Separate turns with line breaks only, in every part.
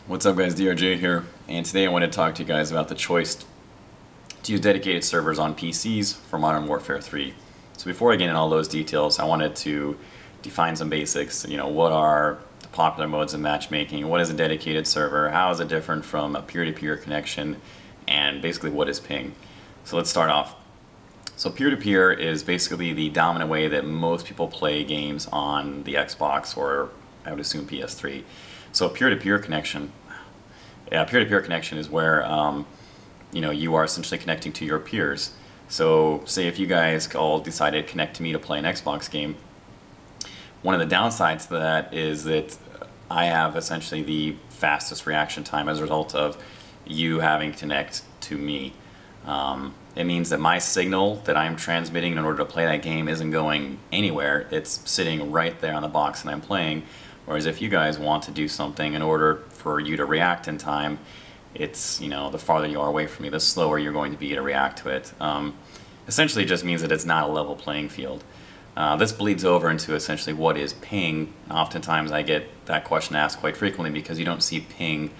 What's up guys, DRJ here, and today I want to talk to you guys about the choice to use dedicated servers on PCs for Modern Warfare 3. So before I get into all those details, I wanted to define some basics. What are the popular modes of matchmaking, what is a dedicated server, how is it different from a peer-to-peer connection, and basically what is ping. So let's start off. So peer-to-peer is basically the dominant way that most people play games on the Xbox, or I would assume PS3. So peer-to-peer connection, peer-to-peer connection is where you are essentially connecting to your peers. So say if you guys all decided to connect to me to play an Xbox game, one of the downsides to that is that I have essentially the fastest reaction time as a result of you having to connect to me. It means that my signal that I'm transmitting in order to play that game isn't going anywhere. It's sitting right there on the box and I'm playing. Whereas if you guys want to do something in order for you to react in time, it's, the farther you are away from me, the slower you're going to be to react to it. Essentially it just means that it's not a level playing field. This bleeds over into essentially what is ping. Oftentimes I get that question asked quite frequently because you don't see ping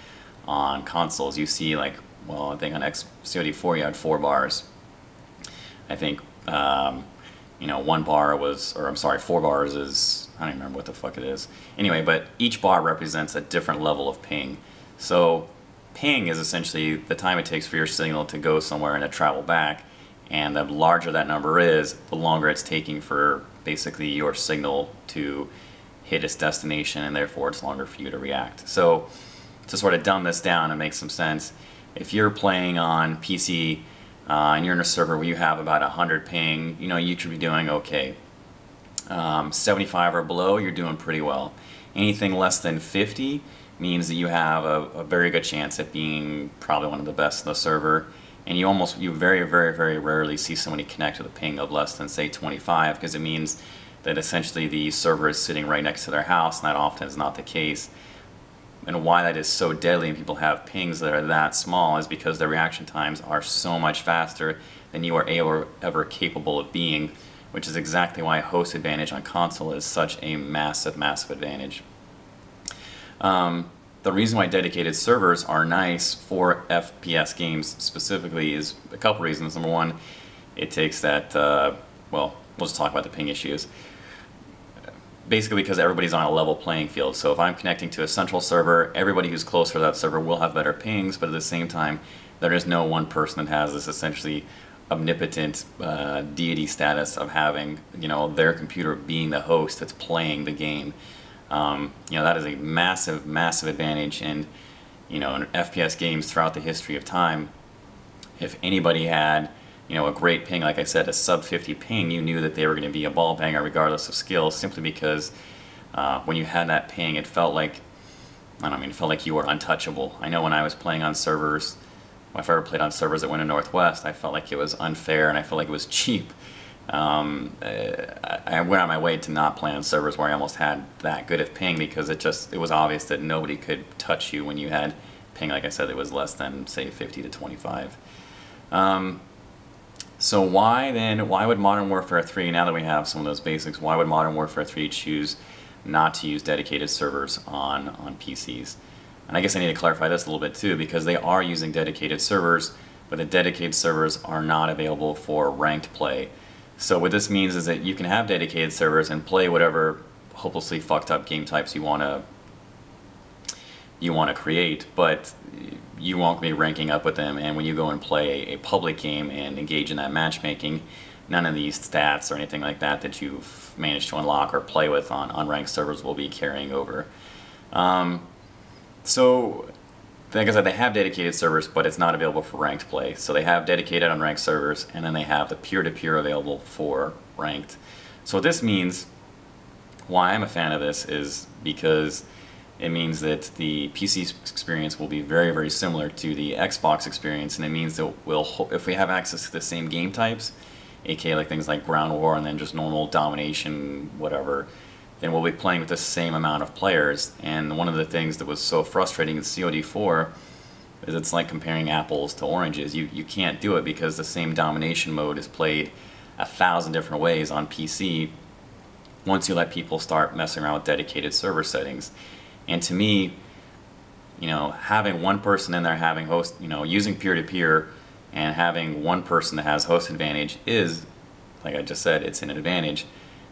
on consoles. You see I think on COD4 you had 4 bars. I think, 1 bar was, or I'm sorry, 4 bars is, I don't even remember what the fuck it is. Anyway, but each bar represents a different level of ping. So ping is essentially the time it takes for your signal to go somewhere and to travel back. And the larger that number is, the longer it's taking for basically your signal to hit its destination, and therefore it's longer for you to react. So to sort of dumb this down and make some sense, if you're playing on PC and you're in a server where you have about 100 ping, you should be doing okay. 75 or below, you're doing pretty well. Anything less than 50 means that you have a very good chance at being probably one of the best in the server. And you very, very, very rarely see somebody connect with a ping of less than, say, 25, because it means that essentially the server is sitting right next to their house, and that often is not the case. And why that is so deadly and people have pings that are that small is because their reaction times are so much faster than you are ever capable of being, which is exactly why host advantage on console is such a massive, massive advantage. The reason why dedicated servers are nice for FPS games specifically is a couple reasons. Number one, it takes that, we'll just talk about the ping issues. Basically because everybody's on a level playing field. So if I'm connecting to a central server, everybody who's closer to that server will have better pings, but at the same time, there is no one person that has this essentially omnipotent deity status of having, their computer being the host that's playing the game. That is a massive, massive advantage, and in FPS games throughout the history of time, if anybody had a great ping, like I said, a sub 50 ping, you knew that they were going to be a ball banger regardless of skill, simply because when you had that ping, it felt like, it felt like you were untouchable. I know when I was playing on servers, if I ever played on servers that went in Northwest, I felt like it was unfair and I felt like it was cheap. I went on my way to not play on servers where I almost had that good of ping, because it was obvious that nobody could touch you when you had ping, like I said, it was less than, say, 50 to 25. So why would Modern Warfare 3, now that we have some of those basics, why would Modern Warfare 3 choose not to use dedicated servers on PCs? And I guess I need to clarify this a little bit too, because they are using dedicated servers, but the dedicated servers are not available for ranked play. So what this means is that you can have dedicated servers and play whatever hopelessly fucked up game types you want to create, but you won't be ranking up with them, and when you go and play a public game and engage in that matchmaking, none of these stats or anything like that that you've managed to unlock or play with on unranked servers will be carrying over. So, like I said, they have dedicated servers, but it's not available for ranked play. So they have dedicated unranked servers, and then they have the peer-to-peer available for ranked. So what this means, why I'm a fan of this, is because it means that the PC experience will be very, very similar to the Xbox experience, and it means that if we have access to the same game types, aka like things like ground war and then just normal domination, whatever, then we'll be playing with the same amount of players. And one of the things that was so frustrating in COD4 is it's like comparing apples to oranges. You can't do it because the same domination mode is played 1,000 different ways on PC once you let people start messing around with dedicated server settings. And to me, you know, having one person in there having host, you know, using peer-to-peer and having one person that has host advantage is, like I just said, it's an advantage.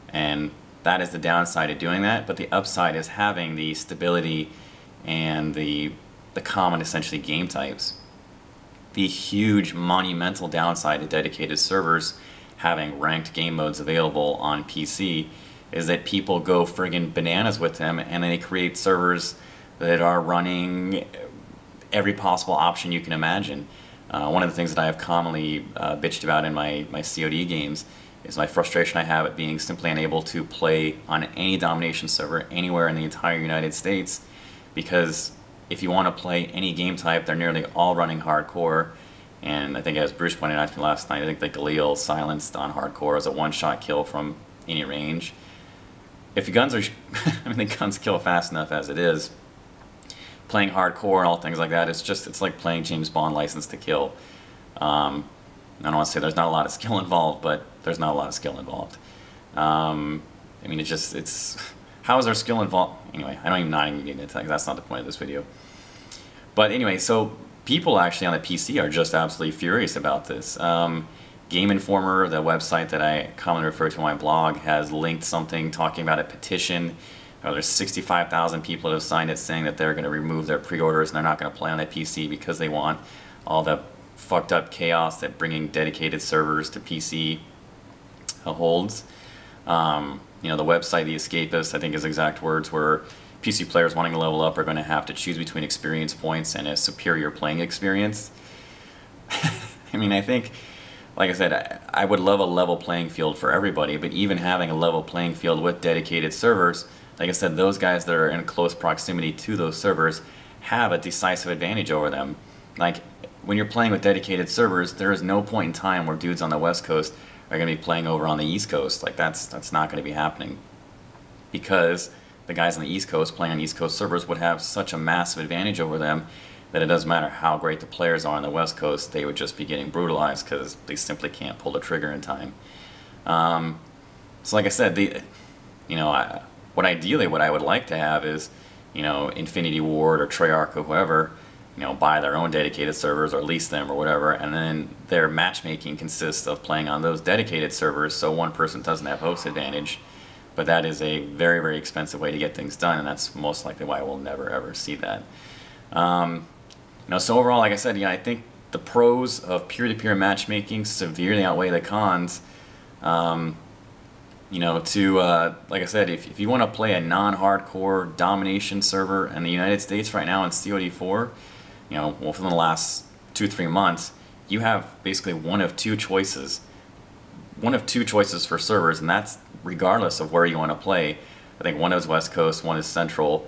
And that is the downside of doing that, but the upside is having the stability and the common, essentially, game types. The huge monumental downside to dedicated servers having ranked game modes available on PC is that people go friggin' bananas with them, and then they create servers that are running every possible option you can imagine. One of the things that I have commonly bitched about in my COD games is my frustration I have at being simply unable to play on any domination server anywhere in the entire United States, because if you want to play any game type, they're nearly all running hardcore. And I think, as Bruce pointed out to me last night, I think the Galil silenced on hardcore is a one-shot kill from any range. If the guns are, I mean, the guns kill fast enough as it is. Playing hardcore and all things like that, it's like playing James Bond License to Kill. I don't want to say there's not a lot of skill involved, but there's not a lot of skill involved. I mean, it's how is there skill involved? Anyway, I don't even not even get into that. That's not the point of this video. But anyway, so people actually on the PC are just absolutely furious about this. Game Informer, the website that I commonly refer to in my blog, has linked something talking about a petition. There's 65,000 people that have signed it saying that they're going to remove their pre-orders and they're not going to play on the PC because they want all the fucked up chaos that bringing dedicated servers to PC holds. You know, the website, The Escapist, I think his exact words were, PC players wanting to level up are going to have to choose between experience points and a superior playing experience. I mean, I think, like I said, I would love a level playing field for everybody, but even having a level playing field with dedicated servers, like I said, those guys that are in close proximity to those servers have a decisive advantage over them. Like, when you're playing with dedicated servers, there is no point in time where dudes on the West Coast are going to be playing over on the East Coast. Like, that's not going to be happening, because the guys on the East Coast playing on East Coast servers would have such a massive advantage over them that it doesn't matter how great the players are on the West Coast, they would just be getting brutalized because they simply can't pull the trigger in time. So like I said, you know, what I would like to have is, you know, Infinity Ward or Treyarch or whoever, you know, buy their own dedicated servers or lease them or whatever, and then their matchmaking consists of playing on those dedicated servers so one person doesn't have host advantage. But that is a very, very expensive way to get things done, and that's most likely why we'll never ever see that. You know, so overall, like I said, yeah, I think the pros of peer-to-peer matchmaking severely outweigh the cons. You know, like I said, if you want to play a non-hardcore domination server in the United States right now in COD4, you know, well, within the last 2-3 months, you have basically one of two choices for servers, and that's regardless of where you want to play. I think one is West Coast, one is Central,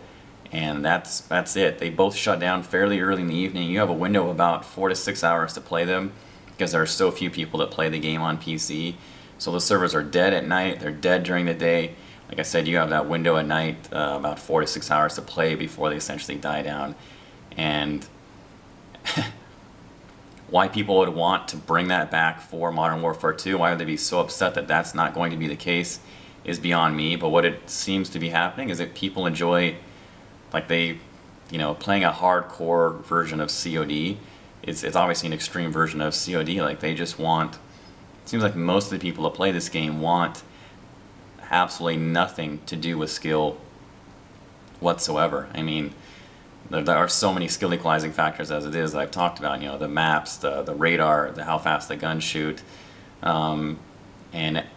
and that's it. They both shut down fairly early in the evening. You have a window of about 4 to 6 hours to play them because there are so few people that play the game on PC. So the servers are dead at night, they're dead during the day. Like I said, you have that window at night, about 4 to 6 hours to play before they essentially die down. And why people would want to bring that back for Modern Warfare 2, why would they be so upset that that's not going to be the case, is beyond me. But what it seems to be happening is that people enjoy, like you know, playing a hardcore version of COD. It's obviously an extreme version of COD. Like, they just want, it seems like most of the people that play this game want absolutely nothing to do with skill whatsoever. I mean, there are so many skill equalizing factors as it is that I've talked about. You know, the maps, the radar, how fast the guns shoot, and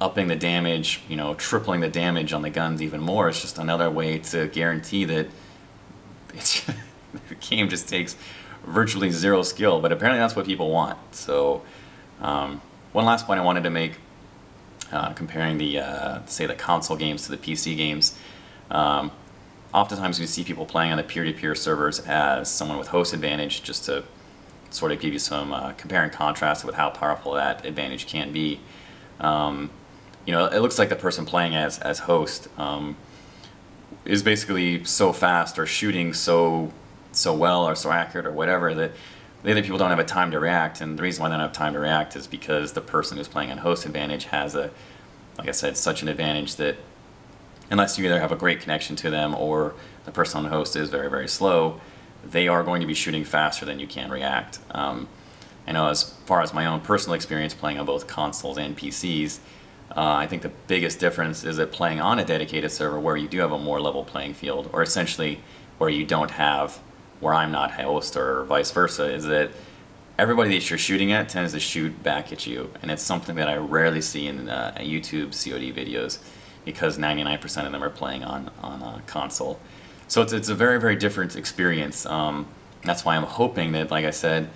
upping the damage, you know, tripling the damage on the guns even more is just another way to guarantee that it's the game just takes virtually zero skill. But apparently that's what people want. So one last point I wanted to make, comparing the say the console games to the PC games. Oftentimes we see people playing on the peer-to-peer servers as someone with host advantage, just to sort of give you some compare and contrast with how powerful that advantage can be. You know, it looks like the person playing as host is basically so fast or shooting so well or so accurate or whatever that the other people don't have a time to react. And the reason why they don't have time to react is because the person who's playing on host advantage has like I said, such an advantage that unless you either have a great connection to them or the person on the host is very, very slow, they are going to be shooting faster than you can react. I know as far as my own personal experience playing on both consoles and PCs, I think the biggest difference is that playing on a dedicated server where you do have a more level playing field, or essentially where you don't have, where I'm not host or vice versa, is that everybody that you're shooting at tends to shoot back at you, and it's something that I rarely see in YouTube COD videos, because 99% of them are playing on a console. So it's a very, very different experience. That's why I'm hoping that, like I said,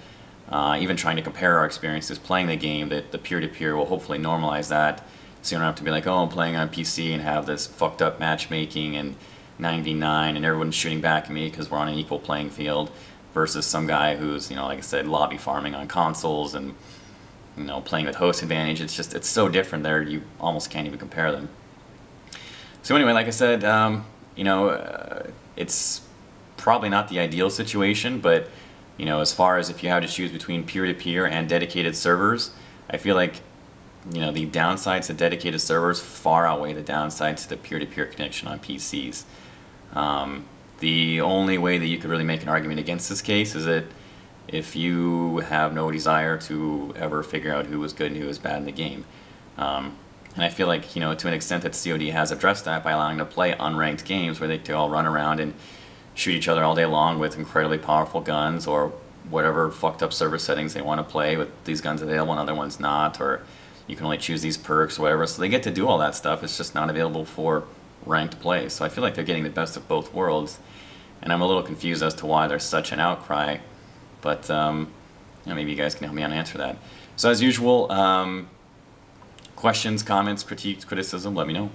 even trying to compare our experiences playing the game, that the peer-to-peer will hopefully normalize that, so you don't have to be like, oh, I'm playing on PC and have this fucked up matchmaking and 9v9 and everyone's shooting back at me because we're on an equal playing field, versus some guy who's, you know, like I said, lobby farming on consoles and, you know, playing with host advantage. It's so different there, you almost can't even compare them. So anyway, like I said, you know, it's probably not the ideal situation, but, you know, as far as if you have to choose between peer-to-peer and dedicated servers, I feel like, you know, the downsides to dedicated servers far outweigh the downsides to the peer-to-peer connection on PCs. The only way that you could really make an argument against this case is that if you have no desire to ever figure out who was good and who was bad in the game. And I feel like, you know, to an extent that COD has addressed that by allowing them to play unranked games where they all run around and shoot each other all day long with incredibly powerful guns, or whatever fucked up server settings they want to play with these guns available and other ones not, or you can only choose these perks or whatever. So they get to do all that stuff. It's just not available for ranked play. So I feel like they're getting the best of both worlds, and I'm a little confused as to why there's such an outcry, but you know, maybe you guys can help me out and answer that. So as usual, questions, comments, critiques, criticism, let me know.